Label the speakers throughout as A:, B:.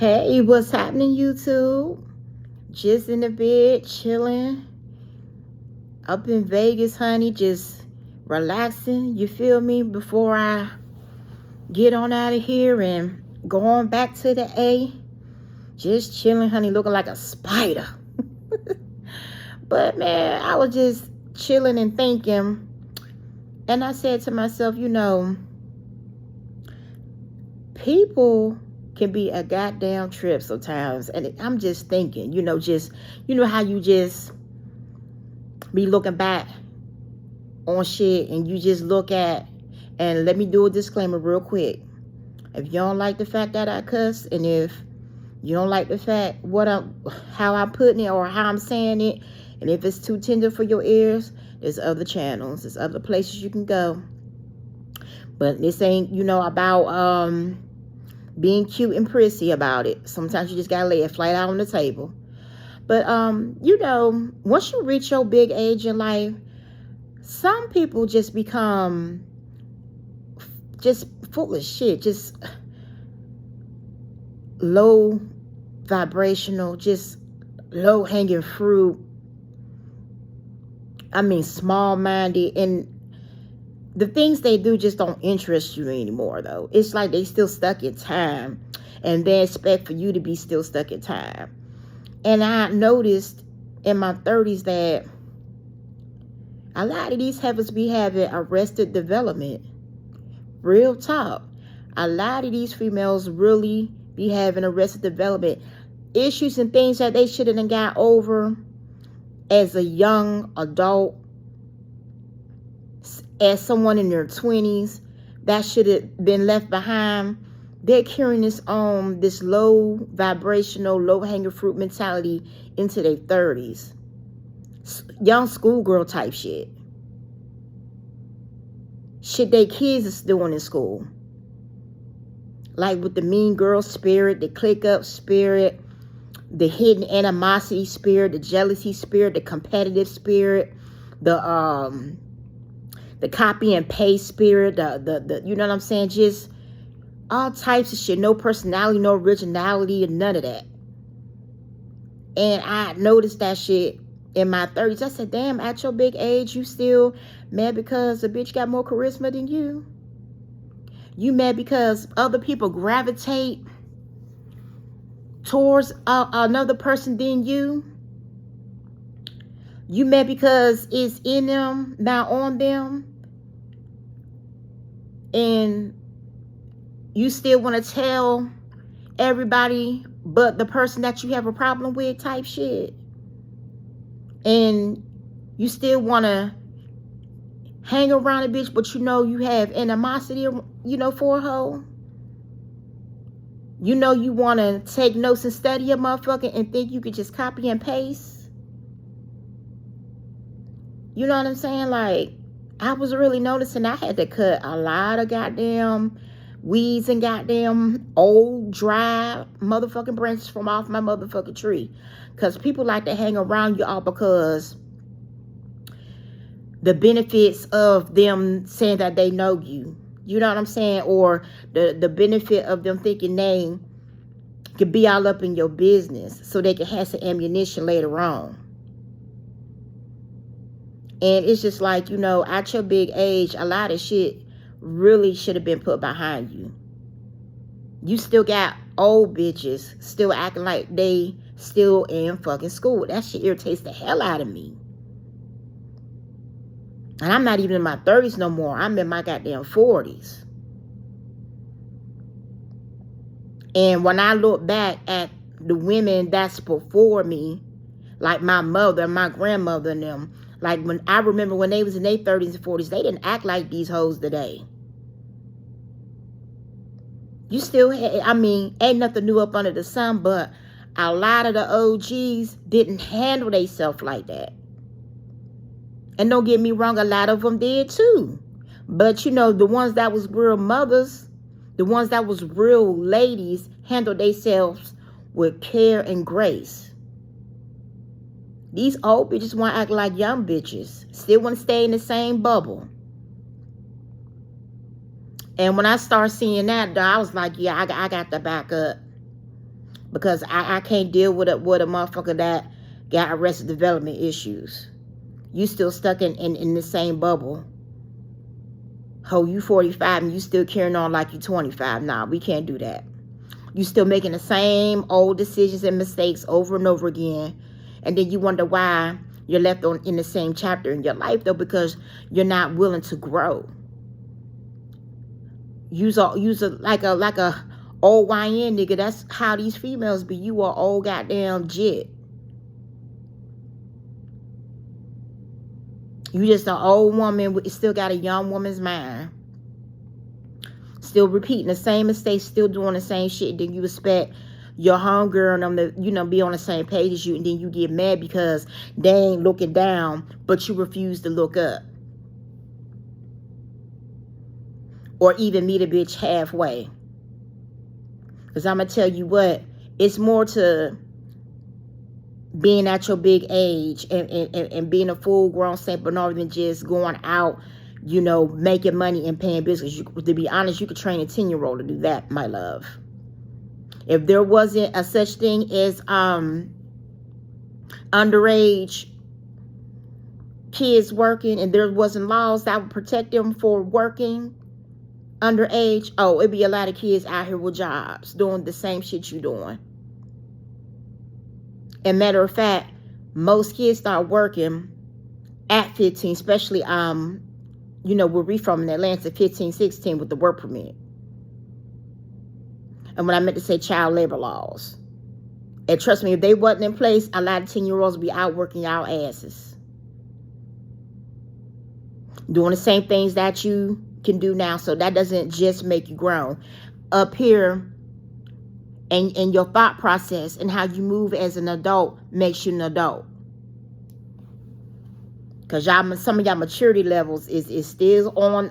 A: Hey, what's happening, YouTube? Just in the bed, chilling. Up in Vegas, honey, just relaxing. You feel me? Before I get on out of here and go on back to the A. Just chilling, honey, looking like a spider. But, man, I was just chilling and thinking. And I said to myself, people can be a goddamn trip sometimes. And I'm just thinking, how you just be looking back on shit and you just look at, and let me do a disclaimer real quick. If you don't like the fact that I cuss, and if you don't like the fact how I'm putting it or how I'm saying it, and if it's too tender for your ears, there's other channels, there's other places you can go. But this ain't, about being cute and prissy about it. Sometimes you just gotta lay it flat out on the table. But once you reach your big age in life, some people just become just full of shit, just low vibrational, just low hanging fruit. I mean, small minded, and the things they do just don't interest you anymore, though. It's like they still stuck in time, and they expect for you to be still stuck in time. And I noticed in my 30s that a lot of these heifers be having arrested development. Real talk. A lot of these females really be having arrested development. Issues and things that they should have got over as a young adult, as someone in their 20s, that should have been left behind. They're carrying this low vibrational, low hanging fruit mentality into their 30s. Young schoolgirl type shit. Shit they kids is doing in school. Like with the mean girl spirit, the click up spirit, the hidden animosity spirit, the jealousy spirit, the competitive spirit, the copy and paste spirit, the you know what I'm saying? Just all types of shit. No personality, no originality, and none of that. And I noticed that shit in my 30s. I said, damn, at your big age, you still mad because a bitch got more charisma than you? You mad because other people gravitate towards another person than you? You mad because it's in them, not on them? And you still want to tell everybody but the person that you have a problem with type shit? And you still want to hang around a bitch, but you have animosity, for a hoe? You want to take notes and study a motherfucker and think you could just copy and paste? You know what I'm saying? Like, I was really noticing I had to cut a lot of goddamn weeds and goddamn old, dry motherfucking branches from off my motherfucking tree. Because people like to hang around you all because the benefits of them saying that they know you. You know what I'm saying? Or the benefit of them thinking they could be all up in your business so they can have some ammunition later on. And it's just like, at your big age, a lot of shit really should have been put behind you. You still got old bitches still acting like they still in fucking school. That shit irritates the hell out of me. And I'm not even in my 30s no more. I'm in my goddamn 40s. And when I look back at the women that's before me, like my mother, my grandmother and them, like when I remember when they was in their 30s and 40s, they didn't act like these hoes today. You still had, ain't nothing new up under the sun, but a lot of the OGs didn't handle themselves like that. And don't get me wrong, a lot of them did too. But the ones that was real mothers, the ones that was real ladies, handled themselves with care and grace. These old bitches want to act like young bitches. Still want to stay in the same bubble. And when I started seeing that, I was like, yeah, I got to back up. Because I can't deal with a motherfucker that got arrested development issues. You still stuck in the same bubble. Ho, you 45 and you still carrying on like you 25. Nah, we can't do that. You still making the same old decisions and mistakes over and over again. And then you wonder why you're left in the same chapter in your life, though, because you're not willing to grow. Use a like a old YN nigga. That's how these females be. You are old goddamn jit. You just an old woman with still got a young woman's mind. Still repeating the same mistakes, still doing the same shit. Then you expect your homegirl and them to, you know, be on the same page as you, and then you get mad because they ain't looking down, but you refuse to look up. Or even meet a bitch halfway. Because I'm going to tell you what, it's more to being at your big age and being a full-grown St. Bernard than just going out, you know, making money and paying bills. To be honest, you could train a 10-year-old to do that, my love. If there wasn't a such thing as underage kids working, and there wasn't laws that would protect them for working underage, oh, it'd be a lot of kids out here with jobs doing the same shit you doing. And matter of fact, most kids start working at 15, especially you know, where we from in Atlanta, 15, 16 with the work permit. And when I meant to say child labor laws. And trust me, if they wasn't in place, a lot of 10-year-olds would be out working y'all asses. Doing the same things that you can do now. So that doesn't just make you grown. Up here, and your thought process and how you move as an adult makes you an adult. Because y'all, some of y'all maturity levels is still on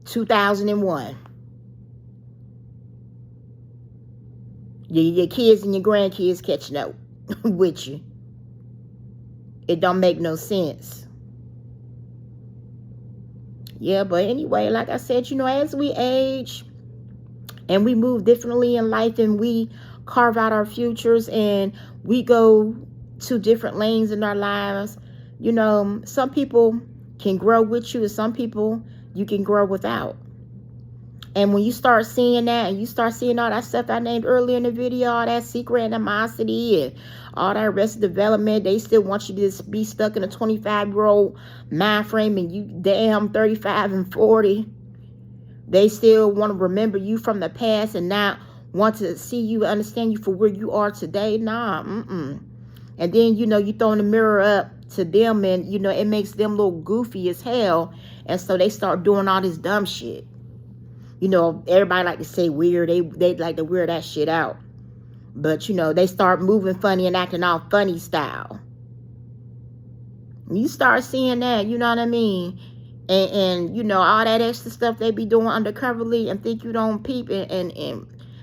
A: 2001. Your kids and your grandkids catching up with you. It don't make no sense. Yeah, but anyway, like I said, you know, as we age and we move differently in life and we carve out our futures and we go to different lanes in our lives, you know, some people can grow with you and some people you can grow without. And when you start seeing that and you start seeing all that stuff I named earlier in the video, all that secret animosity and all that arrested development, they still want you to be stuck in a 25-year-old mind frame and you damn 35 and 40. They still want to remember you from the past and not want to see you, understand you for where you are today. Nah, And then, you know, you throwing the mirror up to them and, you know, it makes them look goofy as hell. And so they start doing all this dumb shit. You know, everybody like to say weird. They like to wear that shit out. But, you know, they start moving funny and acting all funny style. You start seeing that, you know what I mean? And you know, all that extra stuff they be doing undercoverly and think you don't peep and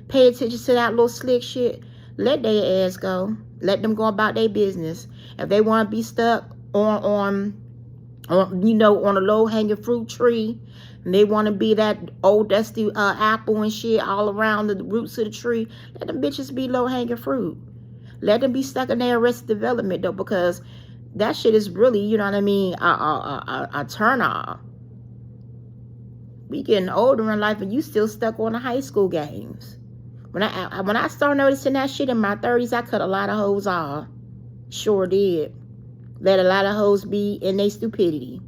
A: pay attention to that little slick shit. Let their ass go. Let them go about their business. If they want to be stuck on you know, on a low-hanging fruit tree, and they want to be that old dusty apple and shit all around the roots of the tree, let them bitches be low-hanging fruit. Let them be stuck in their arrested development, though, because that shit is really, you know what I mean, a turn off. We getting older in life and you still stuck on the high school games. When I started noticing that shit in my 30s, I cut a lot of hoes off. Sure did. Let a lot of hoes be in their stupidity.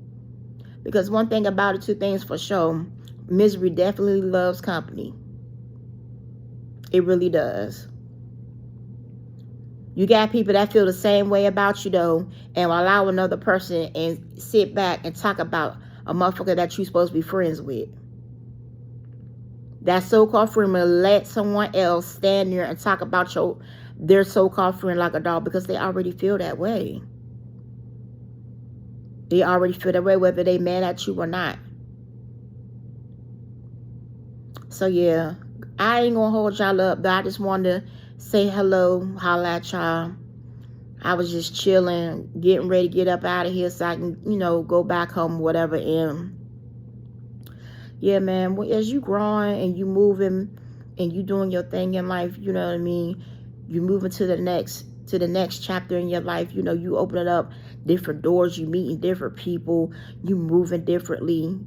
A: Because one thing about it, two things for sure, misery definitely loves company. It really does. You got people that feel the same way about you, though, and allow another person and sit back and talk about a motherfucker that you're supposed to be friends with. That so-called friend will let someone else stand there and talk about their so-called friend like a dog because they already feel that way. They already feel that way whether they mad at you or not. So, yeah, I ain't gonna hold y'all up, but I just wanted to say hello, holla at y'all. I was just chilling, getting ready to get up out of here so I can, you know, go back home, whatever. And yeah, man, as you growing and you moving and you doing your thing in life, you know what I mean? You moving to the next chapter in your life, you know, you opening up different doors, you meeting different people, you moving differently.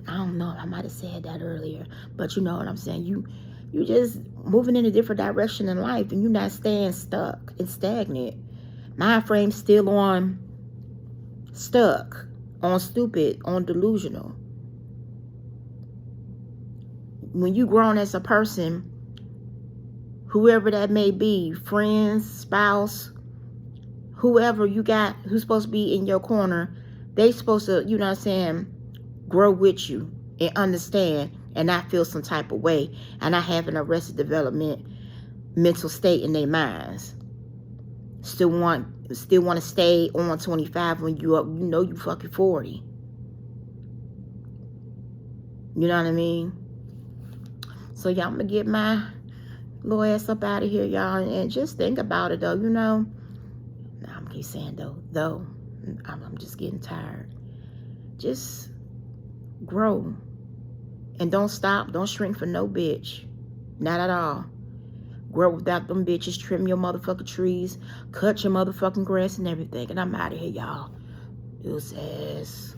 A: I don't know, I might have said that earlier, but you know what I'm saying. You just moving in a different direction in life, and you're not staying stuck and stagnant. Mind frame still on stuck, on stupid, on delusional. When you grown as a person, whoever that may be, friends, spouse, whoever you got who's supposed to be in your corner, they supposed to, you know what I'm saying, grow with you and understand and not feel some type of way and not have an arrested development mental state in their minds. Still want to stay on 25 when you up, you know, you fucking 40. You know what I mean? So y'all, I'm gonna get my little ass up out of here, y'all, and just think about it though, you know. Nah, I'm keep saying though. I'm just getting tired. Just grow. And don't stop. Don't shrink for no bitch. Not at all. Grow without them bitches. Trim your motherfucking trees. Cut your motherfucking grass and everything. And I'm out of here, y'all. Deuces.